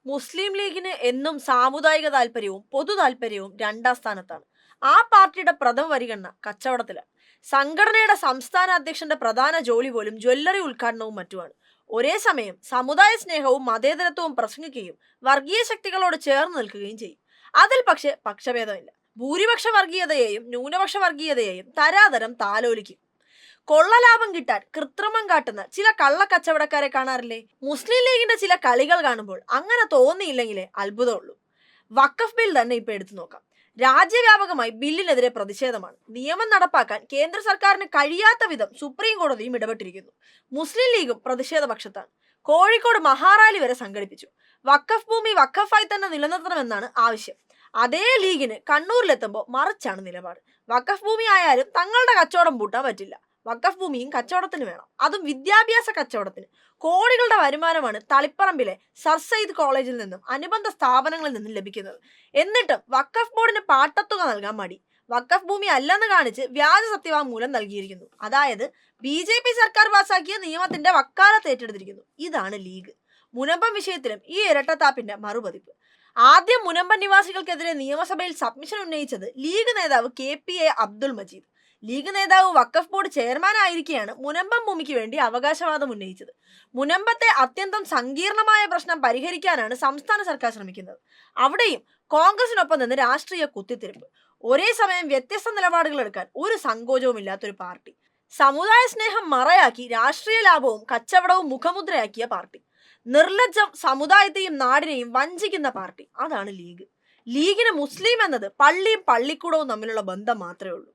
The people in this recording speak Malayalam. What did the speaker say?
മുസ്ലിം ലീഗിന് എന്നും സാമുദായിക താല്പര്യവും പൊതു താല്പര്യവും രണ്ടാം സ്ഥാനത്താണ്. ആ പാർട്ടിയുടെ പ്രഥമ പരിഗണന കച്ചവടത്തിലാണ്. സംഘടനയുടെ സംസ്ഥാന അധ്യക്ഷന്റെ പ്രധാന ജോലി പോലും ജ്വല്ലറി ഉദ്ഘാടനവും മറ്റുമാണ്. ഒരേ സമയം സമുദായ സ്നേഹവും മതേതരത്വവും പ്രസംഗിക്കുകയും വർഗീയ ശക്തികളോട് ചേർന്ന് നിൽക്കുകയും ചെയ്യും. അതിൽ പക്ഷേ പക്ഷഭേദമില്ല. ഭൂരിപക്ഷ വർഗീയതയെയും ന്യൂനപക്ഷ വർഗീയതയെയും തരാതരം താലോലിക്കും. കൊള്ളലാഭം കിട്ടാൻ കൃത്രിമം കാട്ടുന്ന ചില കള്ളക്കച്ചവടക്കാരെ കാണാറില്ലേ? മുസ്ലിം ലീഗിന്റെ ചില കളികൾ കാണുമ്പോൾ അങ്ങനെ തോന്നിയില്ലെങ്കിലേ അത്ഭുതമുള്ളൂ. വഖഫ് ബിൽ തന്നെ ഇപ്പൊ എടുത്തു നോക്കാം. രാജ്യവ്യാപകമായി ബില്ലിനെതിരെ പ്രതിഷേധമാണ്. നിയമം നടപ്പാക്കാൻ കേന്ദ്ര സർക്കാരിന് കഴിയാത്ത വിധം സുപ്രീം കോടതിയും ഇടപെട്ടിരിക്കുന്നു. മുസ്ലിം ലീഗും പ്രതിഷേധ പക്ഷത്താണ്. കോഴിക്കോട് മഹാറാലി വരെ സംഘടിപ്പിച്ചു. വഖഫ് ഭൂമി വഖഫായി തന്നെ നിലനിർത്തണമെന്നാണ് ആവശ്യം. അതേ ലീഗിന് കണ്ണൂരിലെത്തുമ്പോൾ മറിച്ചാണ് നിലപാട്. വഖഫ് ഭൂമി ആയാലും തങ്ങളുടെ കച്ചവടം പൂട്ടാൻ പറ്റില്ല. വഖഫ് ഭൂമിയും കച്ചവടത്തിന് വേണം, അതും വിദ്യാഭ്യാസ കച്ചവടത്തിന്. കോടികളുടെ വരുമാനമാണ് തളിപ്പറമ്പിലെ സർ സയ്യിദ് കോളേജിൽ നിന്നും അനുബന്ധ സ്ഥാപനങ്ങളിൽ നിന്നും ലഭിക്കുന്നത്. എന്നിട്ടും വഖഫ് ബോർഡിന് പാട്ടത്തുക നൽകാൻ മടി. വഖഫ് ഭൂമി അല്ലെന്ന് കാണിച്ച് വ്യാജ സത്യവാങ്മൂലം നൽകിയിരിക്കുന്നു. അതായത് BJP സർക്കാർ പാസാക്കിയ നിയമത്തിന്റെ വക്കാലത്ത് ഏറ്റെടുത്തിരിക്കുന്നു. ഇതാണ് ലീഗ്. മുനമ്പം വിഷയത്തിലും ഈ ഇരട്ടത്താപ്പിന്റെ മറുപതിപ്പ്. ആദ്യം മുനമ്പൻ നിവാസികൾക്കെതിരെ നിയമസഭയിൽ സബ്മിഷൻ ഉന്നയിച്ചത് ലീഗ് നേതാവ് KPA അബ്ദുൾ മജീദ്. ലീഗ് നേതാവ് വഖഫ് ബോർഡ് ചെയർമാൻ ആയിരിക്കെയാണ് മുനമ്പം ഭൂമിക്ക് വേണ്ടി അവകാശവാദം ഉന്നയിച്ചത്. മുനമ്പത്തെ അത്യന്തം സങ്കീർണമായ പ്രശ്നം പരിഹരിക്കാനാണ് സംസ്ഥാന സർക്കാർ ശ്രമിക്കുന്നത്. അവിടെയും കോൺഗ്രസിനൊപ്പം നിന്ന് രാഷ്ട്രീയ കുത്തിത്തിരിപ്പ്. ഒരേ സമയം വ്യത്യസ്ത നിലപാടുകൾ എടുക്കാൻ ഒരു സങ്കോചവും ഇല്ലാത്തൊരു പാർട്ടി. സമുദായ സ്നേഹം മറയാക്കി രാഷ്ട്രീയ ലാഭവും കച്ചവടവും മുഖമുദ്രയാക്കിയ പാർട്ടി. നിർലജ്ജം സമുദായത്തെയും നാടിനെയും വഞ്ചിക്കുന്ന പാർട്ടി. അതാണ് ലീഗ്. ലീഗിന് മുസ്ലിം എന്നത് പള്ളിയും പള്ളിക്കൂടവും തമ്മിലുള്ള ബന്ധം മാത്രമേ ഉള്ളൂ.